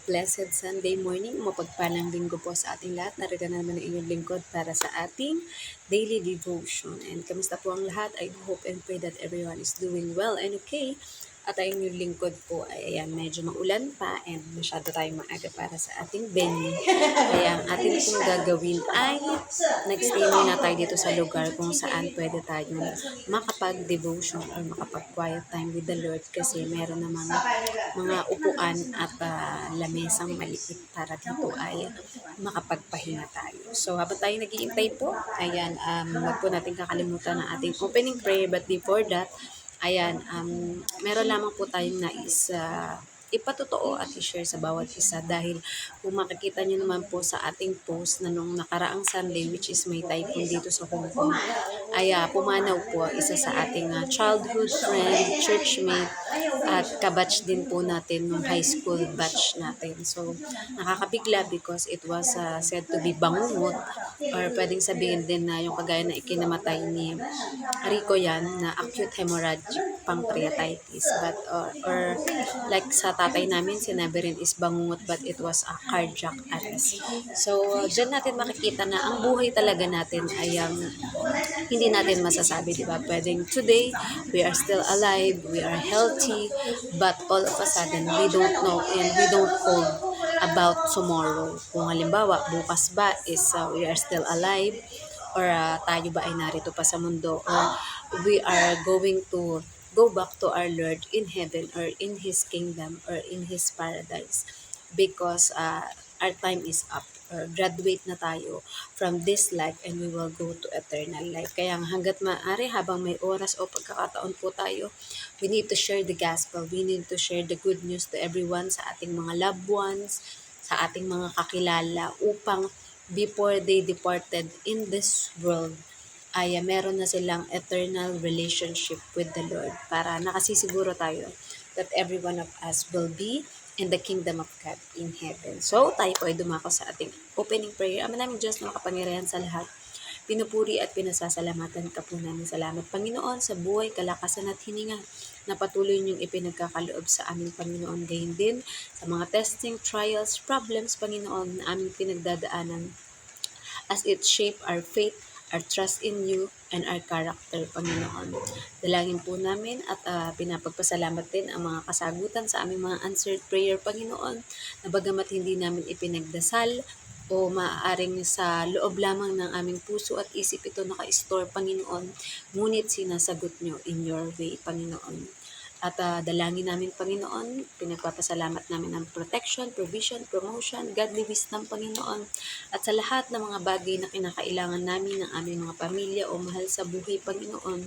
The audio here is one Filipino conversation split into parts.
Blessed Sunday morning, mapagpalang linggo po sa ating lahat. Narito na naman ang inyong lingkod para sa ating daily devotion. And kamusta po ang lahat? I hope and pray that everyone is doing well and okay. At ang inyong lingkod po ay medyo maulan pa and masyado tayong maaga para sa ating venue. Kaya ang ating pong gagawin ay nag-stay muna tayo dito sa lugar kung saan pwede tayong makapag-devotion or makapag-quiet time with the Lord kasi meron namang mga upuan at lamesang maliit para dito ay makapagpahinga tayo. So habang tayo nag-iintay po, ayan, wag po natin kakalimutan ang ating opening prayer, but before that, ayan, meron lamang po tayong nais ipatotoo at i-share sa bawat isa dahil kung makikita nyo naman po sa ating post na nung nakaraang Sunday, which is may typhoon dito sa Hong Kong, ay pumanaw po isa sa ating childhood friend, churchmate, at kabatch din po natin nung high school batch natin. So, nakakabigla because it was said to be bangungot or pwedeng sabihin din na yung kagaya na ikinamatay ni Rico yan na acute hemorrhagic pancreatitis. But, or like sa tatay namin, sinabi rin is bangungot but it was a cardiac arrest. So, dyan natin makikita na ang buhay talaga natin ay hindi natin masasabi, di ba? Pwedeng today, we are still alive, we are healthy, but all of a sudden, we don't know and we don't hold about tomorrow. Kung halimbawa, bukas ba is we are still alive or tayo ba ay narito pa sa mundo or we are going to go back to our Lord in heaven or in His kingdom or in His paradise because our time is up or graduate na tayo from this life and we will go to eternal life. Kaya hanggat maaari, habang may oras o pagkakataon po tayo, we need to share the gospel. We need to share the good news to everyone, sa ating mga loved ones, sa ating mga kakilala, upang before they departed in this world, ay meron na silang eternal relationship with the Lord para nakasisiguro tayo that every one of us will be in the kingdom of God in heaven. So, tayo po ay dumako sa ating opening prayer. Ama namin Diyos na makapangyarihan sa lahat, pinupuri at pinasasalamatan ka po namin. Salamat, Panginoon, sa buhay, kalakasan at hininga na patuloy niyong ipinagkakaloob sa aming Panginoon. Gayon din sa mga testing, trials, problems, Panginoon, na aming pinagdadaanan as it shape our faith, our trust in you, and our character, Panginoon. Dalangin po namin at pinapagpasalamat din ang mga kasagutan sa aming mga answered prayer, Panginoon, na bagamat hindi namin ipinagdasal o maaaring sa loob lamang ng aming puso at isip ito naka-store, Panginoon, ngunit sinasagot nyo in your way, Panginoon. At dalangin namin, Panginoon, pinagpapasalamat namin ng protection, provision, promotion, godly wisdom, Panginoon. At sa lahat ng mga bagay na kinakailangan namin ng aming mga pamilya o mahal sa buhay, Panginoon,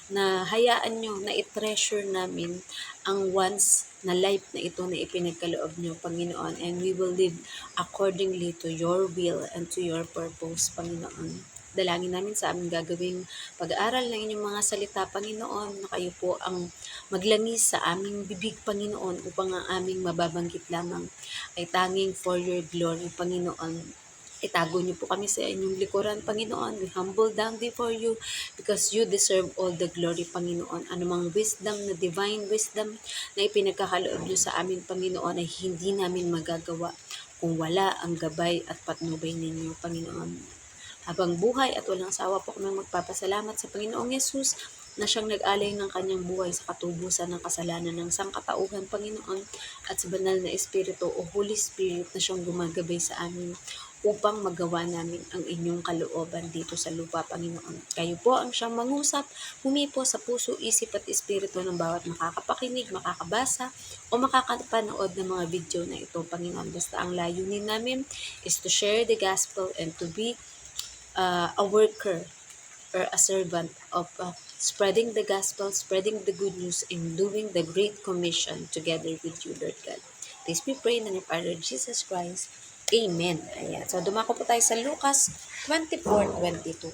na hayaan nyo na i-treasure namin ang once na life na ito na ipinagkaloob nyo, Panginoon. And we will live accordingly to your will and to your purpose, Panginoon. Dalangin namin sa aming gagawing pag-aaral ng inyong mga salita, Panginoon, na kayo po ang maglangis sa aming bibig, Panginoon, upang ang aming mababanggit lamang ay tanging for your glory, Panginoon. Itago niyo po kami sa inyong likuran, Panginoon. We humble down before you because you deserve all the glory, Panginoon. Anumang wisdom na divine wisdom na ipinagkakaloob niyo sa amin, Panginoon, ay hindi namin magagawa kung wala ang gabay at patnubay ninyo, Panginoon. Habang buhay at walang sawa po kami magpapasalamat sa Panginoong Yesus na siyang nag-alay ng kanyang buhay sa katubusan ng kasalanan ng sangkatauhan, Panginoon, at sa banal na Espiritu o Holy Spirit na siyang gumagabay sa amin upang magawa namin ang inyong kalooban dito sa lupa, Panginoon. Kayo po ang siyang mangusap, humipo sa puso, isip at espiritu ng bawat makakapakinig, makakabasa, o makakapanood ng mga video na ito, Panginoon. Basta ang layunin namin is to share the gospel and to be a worker or a servant of spreading the gospel, spreading the good news, and doing the great commission together with you, Lord God. This we pray in the name of our Lord Jesus Christ. Amen. Ayan. So, dumako po tayo sa Lucas 24:22.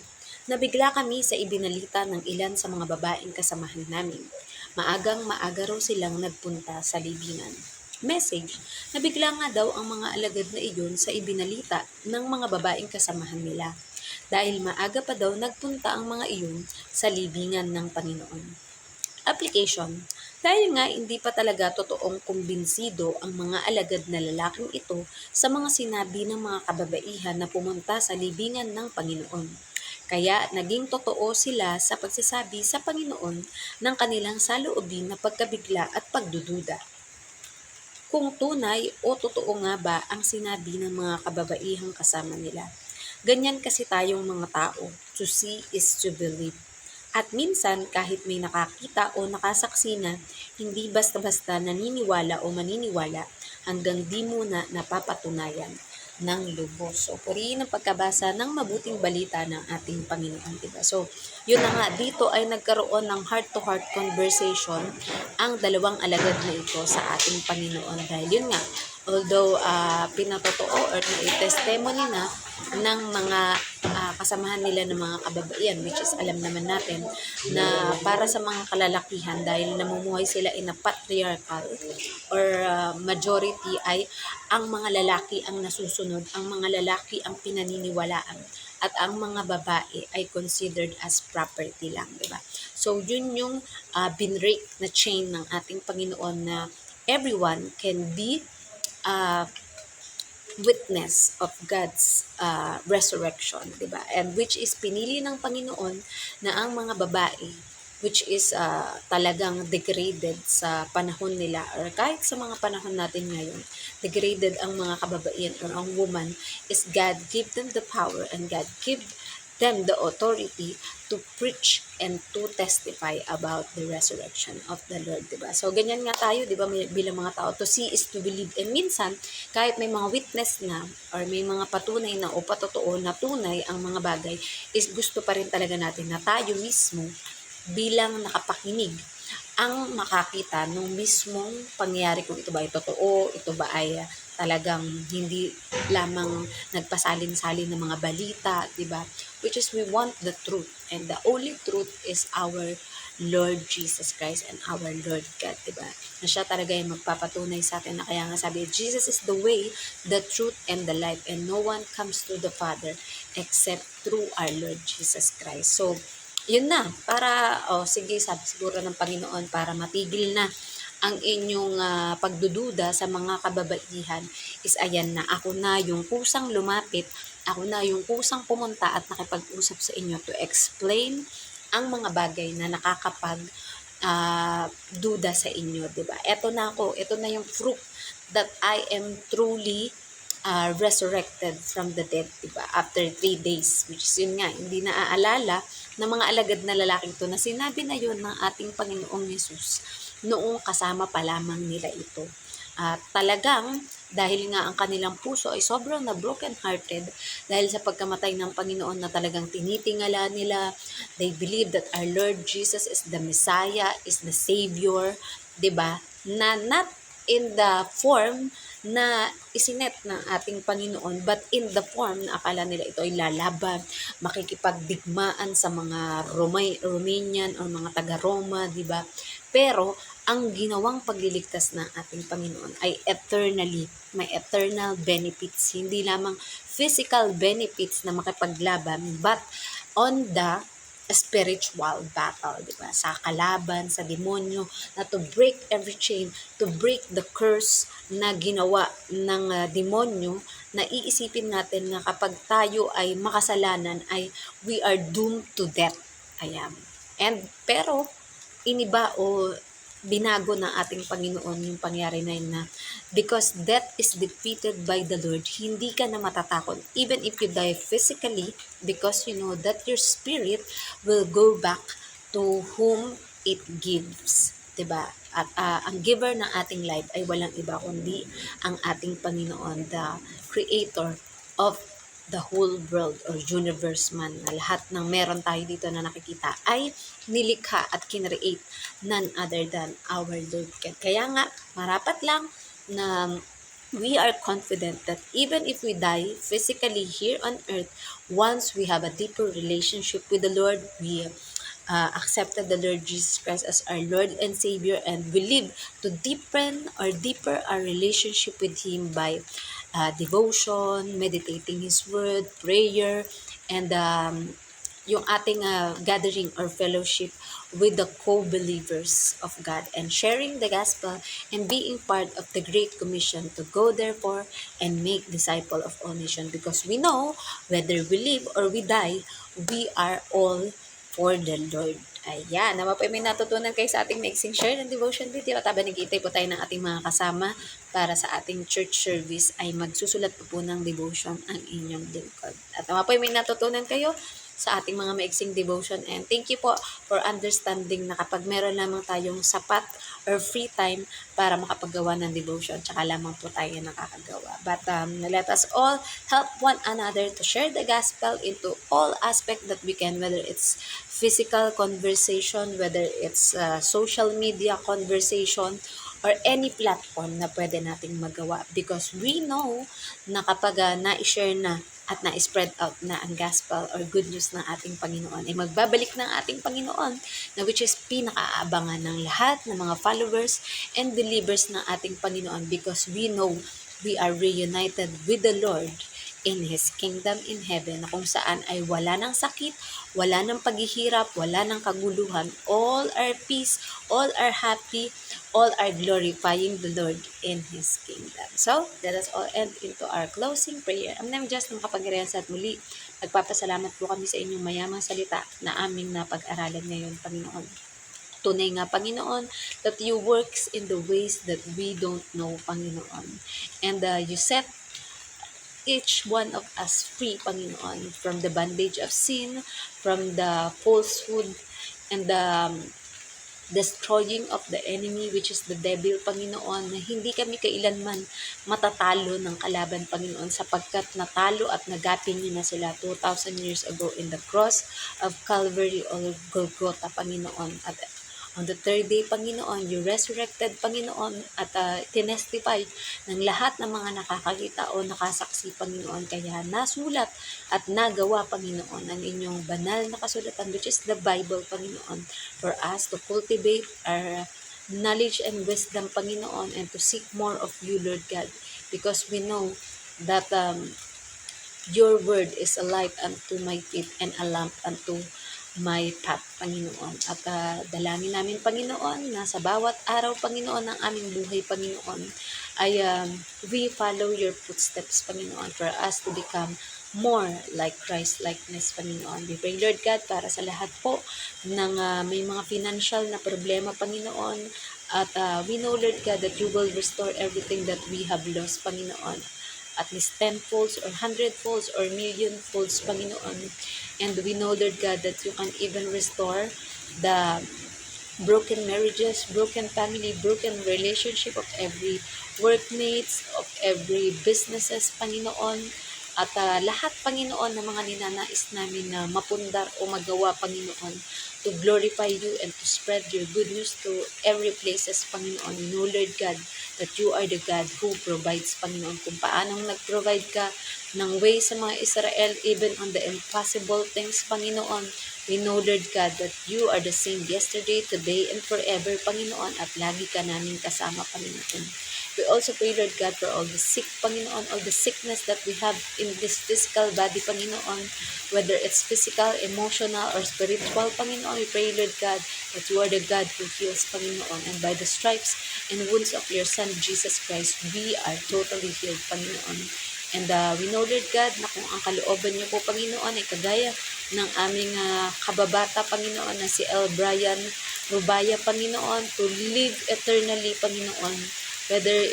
Nabigla kami sa ibinalita ng ilan sa mga babaeng kasamahan namin. Maagang-maaga raw silang nagpunta sa libingan. Message, nabigla nga daw ang mga alagad na iyon sa ibinalita ng mga babaeng kasamahan nila. Dahil maaga pa daw nagpunta ang mga iyon sa libingan ng Panginoon. Application, Dahil nga hindi pa talaga totoong kumbinsido ang mga alagad na lalaking ito sa mga sinabi ng mga kababaihan na pumunta sa libingan ng Panginoon. Kaya naging totoo sila sa pagsasabi sa Panginoon ng kanilang saloobin na pagkabigla at pagdududa. Kung tunay o totoo nga ba ang sinabi ng mga kababaihang kasama nila. Ganyan kasi tayong mga tao, to see is to believe. At minsan kahit may nakakita o nakasaksi na, hindi basta-basta naniniwala o maniniwala hanggang di muna napapatunayan ng lubos. So, purihin ang pagkabasa ng mabuting balita ng ating Panginoon, diba? So, yun na nga, dito ay nagkaroon ng heart-to-heart conversation ang dalawang alagad na ito sa ating Panginoon. Dahil yun nga, although pinatotoo or na-testimony na ng mga kasamahan nila ng mga kababaihan, which is alam naman natin na para sa mga kalalakihan dahil namumuhay sila in a patriarchal or majority ay ang mga lalaki ang nasusunod, ang mga lalaki ang pinaniniwalaan at ang mga babae ay considered as property lang, di ba? So yun yung binrake na chain ng ating Panginoon na everyone can be witness of God's resurrection, di ba? And which is pinili ng Panginoon na ang mga babae, which is talagang degraded sa panahon nila or kahit sa mga panahon natin ngayon, degraded ang mga kababaihan or ang woman, is God give them the power and God give them the authority to preach and to testify about the resurrection of the Lord, diba? So, ganyan nga tayo, diba, bilang mga tao, to see is to believe. And minsan, kahit may mga witness na, or may mga patunay na o patotoo na tunay ang mga bagay, is gusto pa rin talaga natin na tayo mismo, bilang nakapakinig, ang makakita ng mismong pangyayari kung ito ba ay totoo, ito ba ay talagang hindi lamang nagpasalin-salin ng mga balita, di ba? Which is we want the truth, and the only truth is our Lord Jesus Christ and our Lord God, di ba? Na siya talaga yung magpapatunay sa atin na kaya nga sabi, Jesus is the way, the truth, and the life, and no one comes to the Father except through our Lord Jesus Christ. So, yun na, para, sige, sabi siguro ng Panginoon, para matigil na ang inyong pagdududa sa mga kababaihan, is ayan na, ako na yung kusang lumapit, ako na yung kusang pumunta at nakipag-usap sa inyo to explain ang mga bagay na nakakapag duda sa inyo, di ba? Ito na ako, ito na yung proof that I am truly resurrected from the dead, diba? After 3 days, which is yun nga, hindi naaalala ng mga alagad na lalaking to na sinabi na yun ng ating Panginoong Yesus noong kasama pa lamang nila ito. Talagang, dahil nga ang kanilang puso ay sobrang na broken-hearted dahil sa pagkamatay ng Panginoon na talagang tinitingala nila, they believe that our Lord Jesus is the Messiah, is the Savior, diba? Na not in the form na isinet ng ating Panginoon, but in the form na akala nila ito ay lalaban, makikipagdigmaan sa mga Romanian o mga taga-Roma, di ba? Pero ang ginawang pagliligtas ng ating Panginoon ay eternally, may eternal benefits, hindi lamang physical benefits na makipaglaban, but on the spiritual battle, di ba? Sa kalaban, sa demonyo, na to break every chain, to break the curse na ginawa ng demonyo, na iisipin natin na kapag tayo ay makasalanan, ay we are doomed to death. Ayan. And, pero, iniba o binago ng ating Panginoon yung pangyari na yun na because death is defeated by the Lord, hindi ka na matatakot. Even if you die physically, because you know that your spirit will go back to whom it gives. Diba? At ang giver ng ating life ay walang iba kundi ang ating Panginoon, the creator of the whole world or universe man, na lahat ng meron tayo dito na nakikita ay nilikha at kinreate none other than our Lord God. Kaya nga, marapat lang na we are confident that even if we die physically here on earth, once we have a deeper relationship with the Lord, we accepted the Lord Jesus Christ as our Lord and Savior, and we live to deepen or deeper our relationship with Him by devotion, meditating His Word, prayer, and yung ating gathering or fellowship with the co-believers of God and sharing the gospel and being part of the Great Commission to go therefore and make disciple of all nations, because we know whether we live or we die, we are all for the Lord. Ayan, naman po may natutunan kayo sa ating mixing share ng devotion video at habang nag-iintay po tayo ng ating mga kasama para sa ating church service ay magsusulat po ng devotion ang inyong lingkod. At naman po may natutunan kayo sa ating mga maiksing devotion, and thank you po for understanding na kapag meron lamang tayong sapat or free time para makapagawa ng devotion, tsaka lamang po tayo nakakagawa. But let us all help one another to share the gospel into all aspect that we can, whether it's physical conversation, whether it's social media conversation, or any platform na pwede nating magawa, because we know na kapag na-share na at na-spread out na ang gospel or good news ng ating Panginoon, ay magbabalik ng ating Panginoon, na which is pinakaabangan ng lahat ng mga followers and believers ng ating Panginoon, because we know we are reunited with the Lord in His kingdom in heaven, na kung saan ay wala ng sakit, wala ng paghihirap, wala ng kaguluhan. All are peace, all are happy, all are glorifying the Lord in His kingdom. So, let us all end into our closing prayer. Ang name just ng kapangyarihan sa at muli, nagpapasalamat po kami sa inyong mayamang salita na aming napag-aralan ngayon, Panginoon. Tunay nga, Panginoon, that you works in the ways that we don't know, Panginoon. And you set each one of us free, Panginoon, from the bondage of sin, from the falsehood, and the destroying of the enemy, which is the devil, Panginoon, na hindi kami kailanman matatalo ng kalaban, Panginoon, sapagkat natalo at nagapin niyo na sila 2,000 years ago in the cross of Calvary or Golgotha, Panginoon. At on the third day, Panginoon, you resurrected, Panginoon, at tinestify ng lahat ng mga nakakakita o nakasaksi, Panginoon. Kaya nasulat at nagawa, Panginoon, ang inyong banal na kasulatan, which is the Bible, Panginoon, for us to cultivate our knowledge and wisdom, Panginoon, and to seek more of you, Lord God, because we know that your word is a light unto my feet and a lamp unto my path, Panginoon. At dalangin namin, Panginoon, na sa bawat araw, Panginoon, ng aming buhay, Panginoon, ay we follow your footsteps, Panginoon, for us to become more like Christ-likeness, Panginoon. We pray, Lord God, para sa lahat po ng may mga financial na problema, Panginoon, at we know, Lord God, that you will restore everything that we have lost, Panginoon, at least 10-folds or 100-folds or million-folds, Panginoon. And we know, Lord God, that you can even restore the broken marriages, broken family, broken relationship of every workmates, of every businesses, Panginoon. At lahat, Panginoon, ng mga ninanais namin na mapundar o magawa, Panginoon, to glorify you and to spread your good news to every places, Panginoon. We know, Lord God, that you are the God who provides, Panginoon. Kung paanong nag-provide ka ng way sa mga Israel, even on the impossible things, Panginoon, we know, Lord God, that you are the same yesterday, today, and forever, Panginoon, at lagi ka namin kasama, Panginoon. We also pray, Lord God, for all the sick, Panginoon, all the sickness that we have in this physical body, Panginoon, whether it's physical, emotional, or spiritual, Panginoon. We pray, Lord God, that you are the God who heals, Panginoon, and by the stripes and wounds of your Son, Jesus Christ, we are totally healed, Panginoon. And we know, Lord God, na kung ang kalooban niyo po, Panginoon, ay kagaya ng aming kababata, Panginoon, na si L. Brian Rubaya, Panginoon, to live eternally, Panginoon. Whether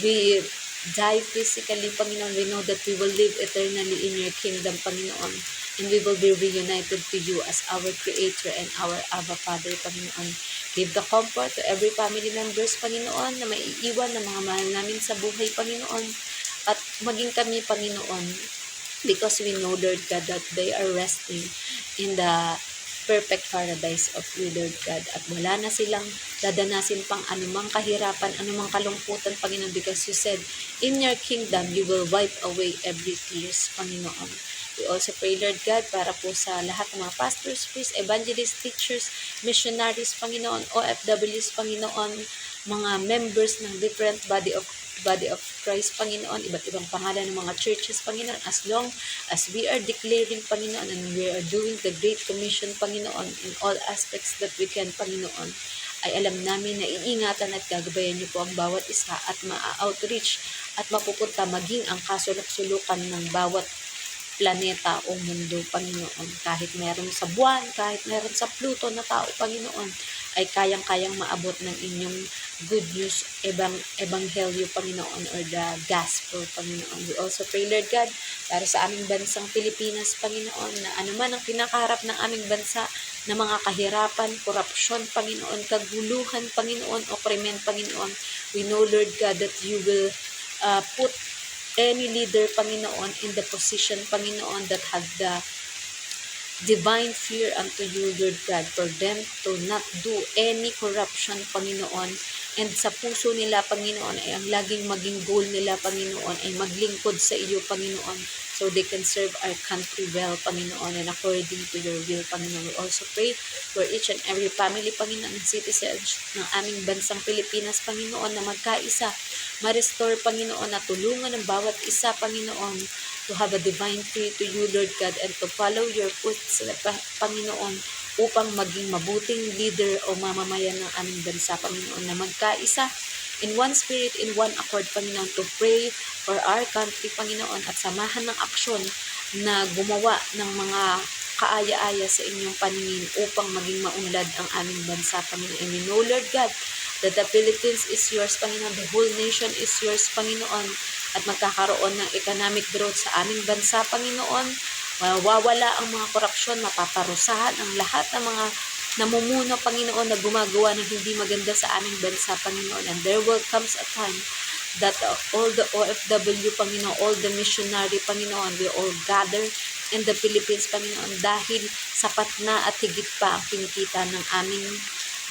we die physically, Panginoon, we know that we will live eternally in your kingdom, Panginoon. And we will be reunited to you as our Creator and our Abba Father, Panginoon. Give the comfort to every family members, Panginoon, na maiiwan ng mga mahal namin sa buhay, Panginoon. At maging kami, Panginoon, because we know, Lord God, that they are resting in the perfect paradise of you, Lord God. At wala na silang dadanasin pang anumang kahirapan, anumang kalungkutan, Panginoon, because you said, in your kingdom, you will wipe away every tears, Panginoon. We also pray, Lord God, para po sa lahat ng mga pastors, priests, evangelists, teachers, missionaries, Panginoon, OFWs, Panginoon, mga members ng different body of Christ, Panginoon, iba't ibang pangalan ng mga churches, Panginoon, as long as we are declaring, Panginoon, and we are doing the Great Commission, Panginoon, in all aspects that we can, Panginoon, ay alam namin na iingatan at gagabayan niyo po ang bawat isa at ma-outreach at mapupunta maging ang kasulok-sulukan ng bawat planeta o mundo, Panginoon. Kahit meron sa buwan, kahit meron sa Pluto na tao, Panginoon, ay kayang-kayang maabot ng inyong good news, ebanghelyo, Panginoon, or the gospel, Panginoon. We also pray, Lord God, para sa aming bansang Pilipinas, Panginoon, na anuman ang kinakaharap ng aming bansa na mga kahirapan, korupsyon, Panginoon, kaguluhan, Panginoon, o krimen, Panginoon. We know, Lord God, that you will put any leader, Panginoon, in the position, Panginoon, that have the divine fear unto you, Lord God, for them to not do any corruption, Panginoon. And sa puso nila, Panginoon, ay ang laging maging goal nila, Panginoon, ay maglingkod sa iyo, Panginoon, so they can serve our country well, Panginoon, and according to your will, Panginoon. We also pray for each and every family, Panginoon, and citizens ng aming bansang Pilipinas, Panginoon, na magkaisa, ma-restore, Panginoon, na tulungan ng bawat isa, Panginoon, to have a divine fear to you, Lord God, and to follow your footsteps, Panginoon, upang maging mabuting leader o mamamayan ng aming bansa, Panginoon, na magkaisa in one spirit, in one accord, Panginoon, to pray for our country, Panginoon, at samahan ng aksyon na gumawa ng mga kaaya-aya sa inyong paningin upang maging maunlad ang aming bansa, Panginoon. And we know, Lord God, that the Philippines is yours, Panginoon. The whole nation is yours, Panginoon. At magkakaroon ng economic growth sa aming bansa, Panginoon. Mawawala ang mga korupsyon, mapaparusahan ang lahat ng mga namumuno, Panginoon, na gumagawa ng hindi maganda sa aming bansa, Panginoon. And there will comes a time that all the OFW, Panginoon, all the missionary, Panginoon, will all gather in the Philippines, Panginoon, dahil sapat na at higit pa ang kinikita ng aming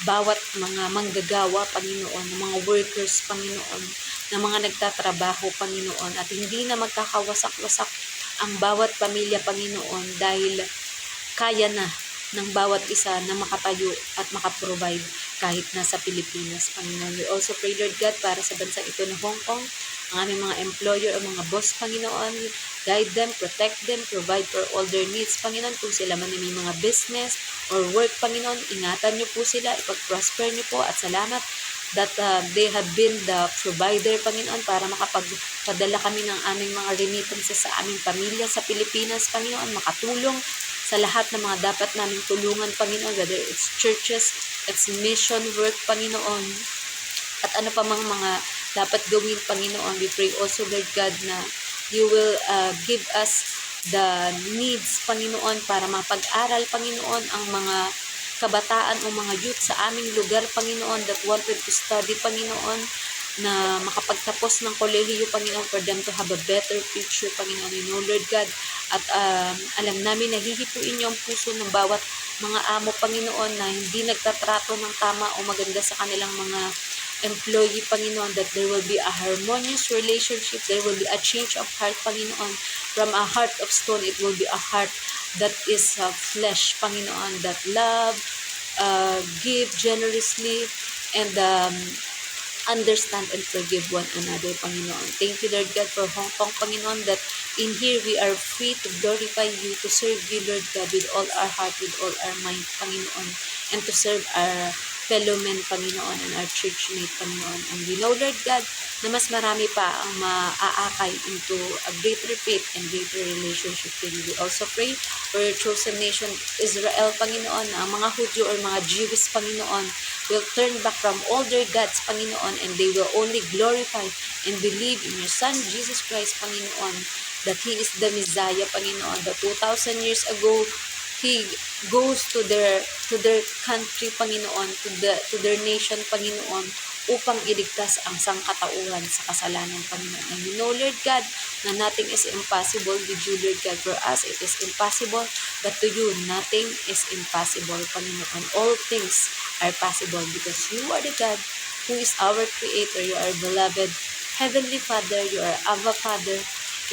bawat mga manggagawa, Panginoon, ng mga workers, Panginoon, ng mga nagtatrabaho, Panginoon, at hindi na magkakawasak-wasak ang bawat pamilya, Panginoon, dahil kaya na ng bawat isa na makatayo at makaprovide kahit nasa Pilipinas, Panginoon. We also pray, Lord God, para sa bansang ito na Hong Kong, ang aming mga employer o mga boss, Panginoon, guide them, protect them, provide for all their needs, Panginoon. Kung sila man may mga business or work, Panginoon, ingatan niyo po sila, ipag-prosper niyo po, at salamat that they have been the provider, Panginoon, para makapagpadala kami ng aming mga remittances sa aming pamilya sa Pilipinas, Panginoon, makatulong sa lahat ng mga dapat naming tulungan, Panginoon, whether it's churches, it's mission work, Panginoon, at ano pa mga dapat gawin, Panginoon. We pray also, Lord God, na you will give us the needs, Panginoon, para mapag-aral, Panginoon, ang mga kabataan o mga youth sa aming lugar, Panginoon, that wanted to study, Panginoon, na makapagtapos ng kolehiyo, Panginoon, for them to have a better future, Panginoon. You know, Lord God, at alam namin na hihipuin niyo ang puso ng bawat mga amo, Panginoon, na hindi nagtatrato ng tama o maganda sa kanilang mga employee, Panginoon, that there will be a harmonious relationship, there will be a change of heart, Panginoon. From a heart of stone, it will be a heart that is flesh, Panginoon, that love, give generously, and understand and forgive one another, Panginoon. Thank you, Lord God, for Hong Kong, Panginoon, that in here we are free to glorify you, to serve you, Lord God, with all our heart, with all our mind, Panginoon, and to serve our fellow men, Panginoon, and our church mate, Panginoon. And we know, Lord God, na mas marami pa ang maaakay into a greater faith and greater relationship with you. We also pray for your chosen nation, Israel, Panginoon, na ang mga Hudyo or mga Jewish, Panginoon, will turn back from all their gods, Panginoon, and they will only glorify and believe in your Son, Jesus Christ, Panginoon, that He is the Messiah, Panginoon, that 2,000 years ago, He goes to their country, Panginoon, to their nation, Panginoon, upang iligtas ang sangkatauhan sa kasalanan, Panginoon. And we know, Lord God, na nothing is impossible with you, Lord God. For us, it is impossible, but to you, nothing is impossible, Panginoon. All things are possible because you are the God who is our Creator. You are beloved Heavenly Father. You are Abba Father,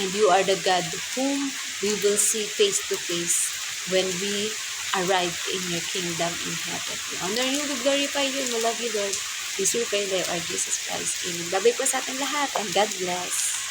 and you are the God whom we will see face to face when we arrive in your kingdom in heaven. We honor you, we glorify you, and we love you, Lord. Jesus Christ, or Jesus Christ. Amen. Babay po sa ating lahat and God bless.